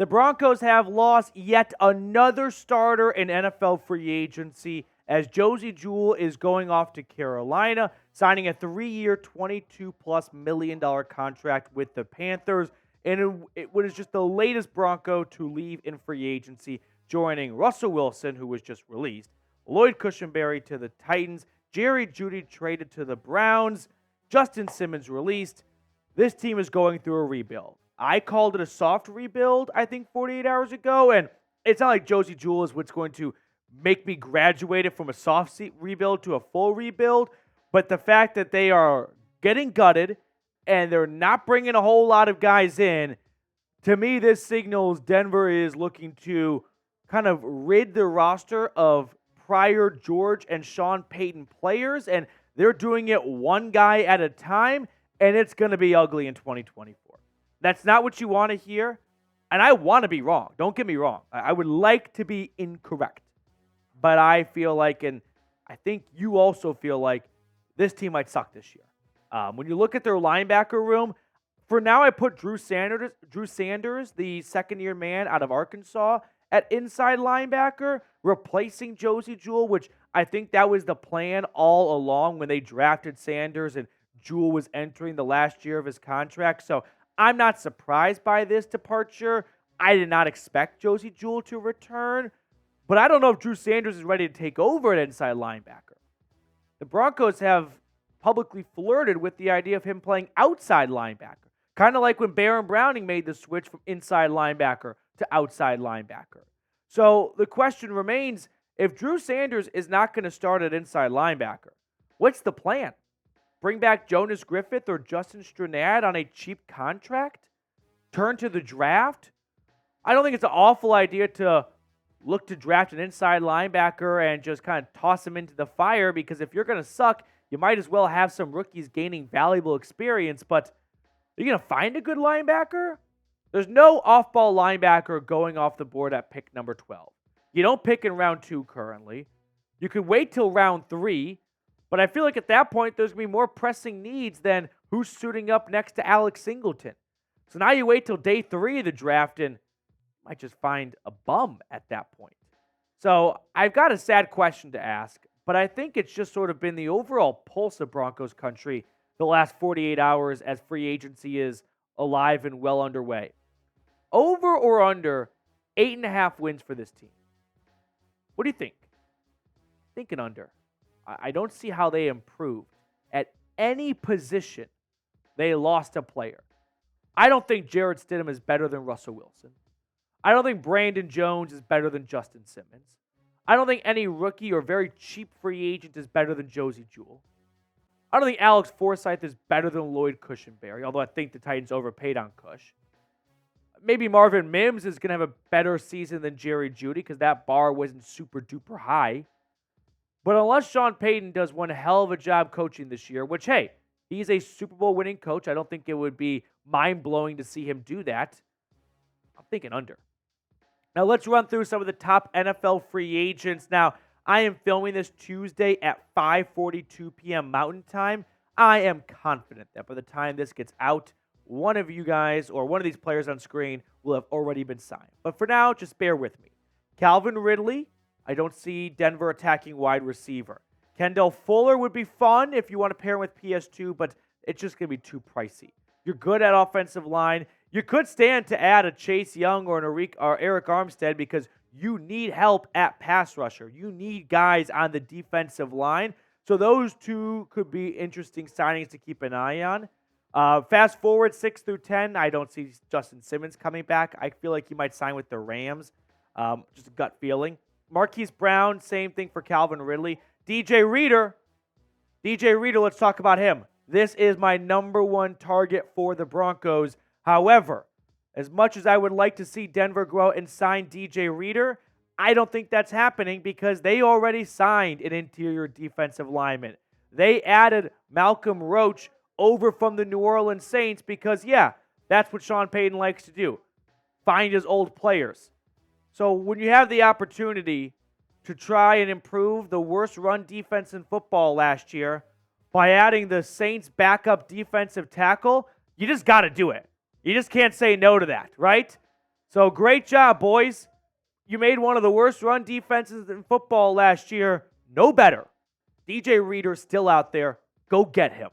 The Broncos have lost yet another starter in NFL free agency as Josey Jewell is going off to Carolina, signing a 3-year, $22+ million contract with the Panthers. And it was just the latest Bronco to leave in free agency, joining Russell Wilson, who was just released, Lloyd Cushenberry to the Titans, Jerry Jeudy traded to the Browns, Justin Simmons released. This team is going through a rebuild. I called it a soft rebuild, I think, 48 hours ago, and it's not like Josey Jewell is what's going to make me graduate it from a soft rebuild to a full rebuild, but the fact that they are getting gutted and they're not bringing a whole lot of guys in, to me, this signals Denver is looking to kind of rid the roster of prior George and Sean Payton players, and they're doing it one guy at a time, and it's going to be ugly in 2024. That's not what you want to hear, and I want to be wrong. Don't get me wrong. I would like to be incorrect, but I feel like, and I think you also feel like, this team might suck this year. When you look at their linebacker room, for now I put Drew Sanders, the second-year man out of Arkansas, at inside linebacker, replacing Josey Jewell, which I think that was the plan all along when they drafted Sanders and Jewell was entering the last year of his contract. So I'm not surprised by this departure. I did not expect Josey Jewell to return, but I don't know if Drew Sanders is ready to take over at inside linebacker. The Broncos have publicly flirted with the idea of him playing outside linebacker, kind of like when Baron Browning made the switch from inside linebacker to outside linebacker. So the question remains, if Drew Sanders is not going to start at inside linebacker, what's the plan? Bring back Jonas Griffith or Justin Strnad on a cheap contract? Turn to the draft? I don't think it's an awful idea to look to draft an inside linebacker and just kind of toss him into the fire, because if you're going to suck, you might as well have some rookies gaining valuable experience. But are you going to find a good linebacker? There's no off-ball linebacker going off the board at pick number 12. You don't pick in round 2 currently. You could wait till round 3, but I feel like at that point there's going to be more pressing needs than who's suiting up next to Alex Singleton. So now you wait till day 3 of the draft and you might just find a bum at that point. So I've got a sad question to ask, but I think it's just sort of been the overall pulse of Broncos country the last 48 hours as free agency is alive and well underway. Over or under 8.5 wins for this team? What do you think? Thinking under. I don't see how they improved at any position. They lost a player. I don't think Jarrett Stidham is better than Russell Wilson. I don't think Brandon Jones is better than Justin Simmons. I don't think any rookie or very cheap free agent is better than Josey Jewell. I don't think Alex Forsythe is better than Lloyd Cushenberry, although I think the Titans overpaid on Cush. Maybe Marvin Mims is going to have a better season than Jerry Jeudy because that bar wasn't super duper high. But unless Sean Payton does one hell of a job coaching this year, which, hey, he's a Super Bowl winning coach. I don't think it would be mind-blowing to see him do that. I'm thinking under. Now let's run through some of the top NFL free agents. Now, I am filming this Tuesday at 5:42 p.m. Mountain Time. I am confident that by the time this gets out, one of you guys or one of these players on screen will have already been signed. But for now, just bear with me. Calvin Ridley, I don't see Denver attacking wide receiver. Kendall Fuller would be fun if you want to pair him with PS2, but it's just going to be too pricey. You're good at offensive line. You could stand to add a Chase Young or an Arik Armstead because you need help at pass rusher. You need guys on the defensive line. So those two could be interesting signings to keep an eye on. Fast forward 6 through 10, I don't see Justin Simmons coming back. I feel like he might sign with the Rams. Just a gut feeling. Marquise Brown, same thing for Calvin Ridley. DJ Reader, let's talk about him. This is my number one target for the Broncos. However, as much as I would like to see Denver go out and sign DJ Reader, I don't think that's happening because they already signed an interior defensive lineman. They added Malcolm Roach over from the New Orleans Saints because, yeah, that's what Sean Payton likes to do. Find his old players. So when you have the opportunity to try and improve the worst run defense in football last year by adding the Saints' backup defensive tackle, you just got to do it. You just can't say no to that, right? So great job, boys. You made one of the worst run defenses in football last year no better. DJ Reader's still out there. Go get him.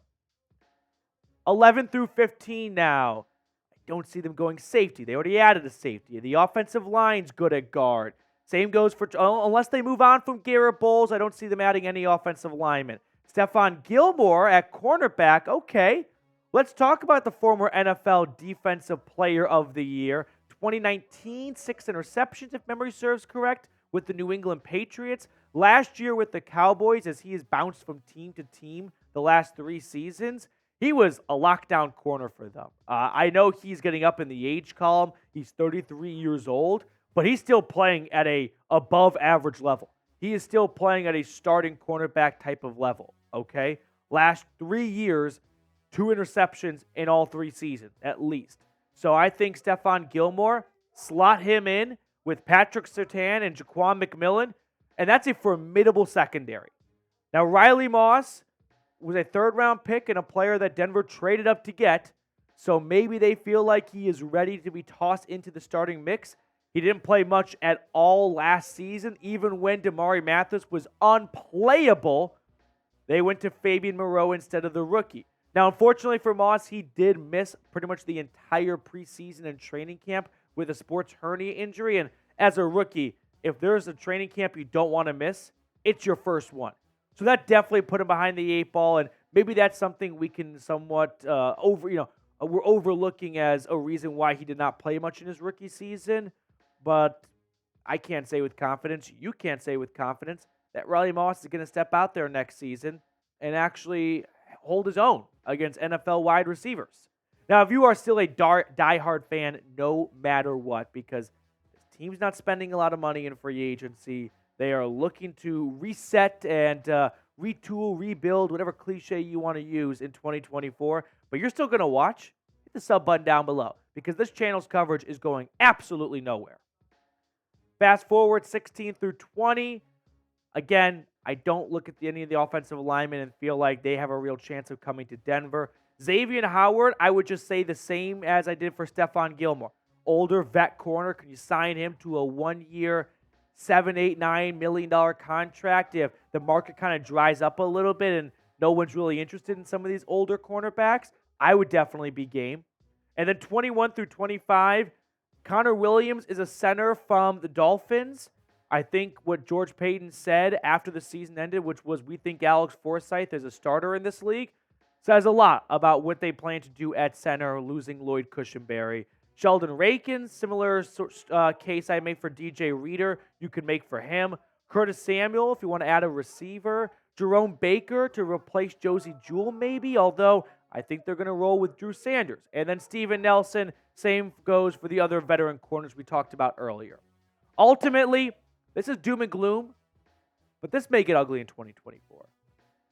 11 through 15 now. I don't see them going safety. They already added a safety. The offensive line's good at guard. Same goes for, unless they move on from Garrett Bowles, I don't see them adding any offensive linemen. Stephon Gilmore at cornerback, okay. Let's talk about the former NFL Defensive Player of the Year. 2019, 6 interceptions, if memory serves correct, with the New England Patriots. Last year with the Cowboys, as he has bounced from team to team the last 3 seasons, he was a lockdown corner for them. I know he's getting up in the age column. He's 33 years old, but he's still playing at a above average level. He is still playing at a starting cornerback type of level, okay? Last 3 years, 2 interceptions in all 3 seasons, at least. So I think Stephon Gilmore, slot him in with Patrick Surtain and Jaquan McMillan, and that's a formidable secondary. Now, Riley Moss was a 3rd-round pick and a player that Denver traded up to get, so maybe they feel like he is ready to be tossed into the starting mix. He didn't play much at all last season, even when Damari Mathis was unplayable. They went to Fabian Moreau instead of the rookie. Now, unfortunately for Moss, he did miss pretty much the entire preseason and training camp with a sports hernia injury. And as a rookie, if there's a training camp you don't want to miss, it's your first one. So that definitely put him behind the 8 ball, and maybe that's something we can somewhat we're overlooking as a reason why he did not play much in his rookie season. But I can't say with confidence, you can't say with confidence, that Riley Moss is going to step out there next season and actually hold his own against NFL wide receivers. Now, if you are still a diehard fan, no matter what, because this team's not spending a lot of money in free agency, they are looking to reset and retool, rebuild, whatever cliche you want to use in 2024, but you're still going to watch, hit the sub button down below, because this channel's coverage is going absolutely nowhere. Fast forward 16 through 20. Again, I don't look at any of the offensive linemen and feel like they have a real chance of coming to Denver. Xavien Howard, I would just say the same as I did for Stephon Gilmore. Older vet corner. Can you sign him to a 1-year, $7, $8, $9 million contract if the market kind of dries up a little bit and no one's really interested in some of these older cornerbacks? I would definitely be game. And then 21 through 25, Connor Williams is a center from the Dolphins. I think what George Payton said after the season ended, which was, we think Alex Forsythe is a starter in this league, says a lot about what they plan to do at center, losing Lloyd Cushenberry. Sheldon Rankins, similar case I made for DJ Reader, you could make for him. Curtis Samuel, if you want to add a receiver. Jerome Baker to replace Josie Jewell, maybe, although I think they're going to roll with Drew Sanders. And then Steven Nelson, same goes for the other veteran corners we talked about earlier. Ultimately, this is doom and gloom, but this may get ugly in 2024.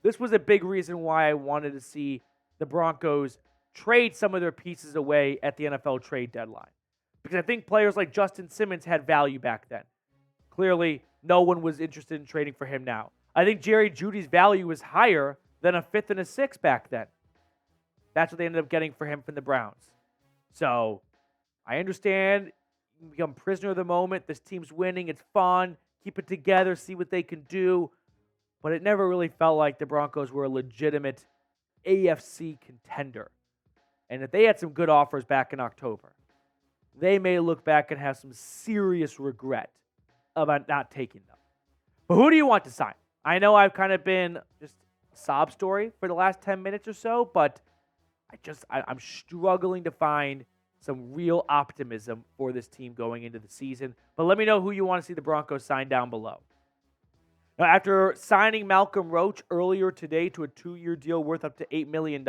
This was a big reason why I wanted to see the Broncos trade some of their pieces away at the NFL trade deadline. Because I think players like Justin Simmons had value back then. Clearly, no one was interested in trading for him now. I think Jerry Jeudy's value was higher than a 5th and a 6th back then. That's what they ended up getting for him from the Browns. So, I understand you become prisoner of the moment. This team's winning. It's fun. Keep it together. See what they can do. But it never really felt like the Broncos were a legitimate AFC contender. And if they had some good offers back in October, they may look back and have some serious regret about not taking them. But who do you want to sign? I know I've kind of been just a sob story for the last 10 minutes or so, but I'm struggling to find some real optimism for this team going into the season. But let me know who you want to see the Broncos sign down below. Now, after signing Malcolm Roach earlier today to a 2-year deal worth up to $8 million,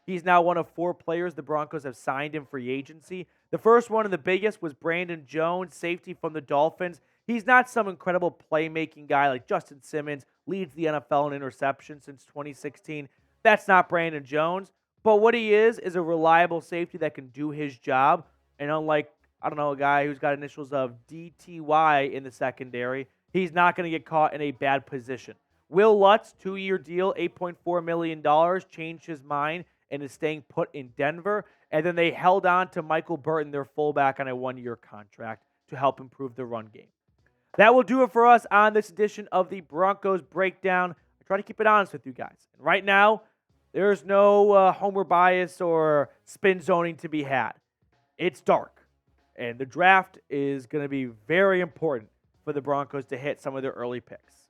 he's now one of 4 players the Broncos have signed in free agency. The first one and the biggest was Brandon Jones, safety from the Dolphins. He's not some incredible playmaking guy like Justin Simmons, leads the NFL in interceptions since 2016. That's not Brandon Jones. But what he is a reliable safety that can do his job. And unlike, a guy who's got initials of DTY in the secondary, he's not going to get caught in a bad position. Will Lutz, 2-year deal, $8.4 million, changed his mind and is staying put in Denver. And then they held on to Michael Burton, their fullback, on a 1-year contract to help improve the run game. That will do it for us on this edition of the Broncos Breakdown. I try to keep it honest with you guys. And right now, there's no homer bias or spin zoning to be had. It's dark. And the draft is going to be very important for the Broncos to hit some of their early picks.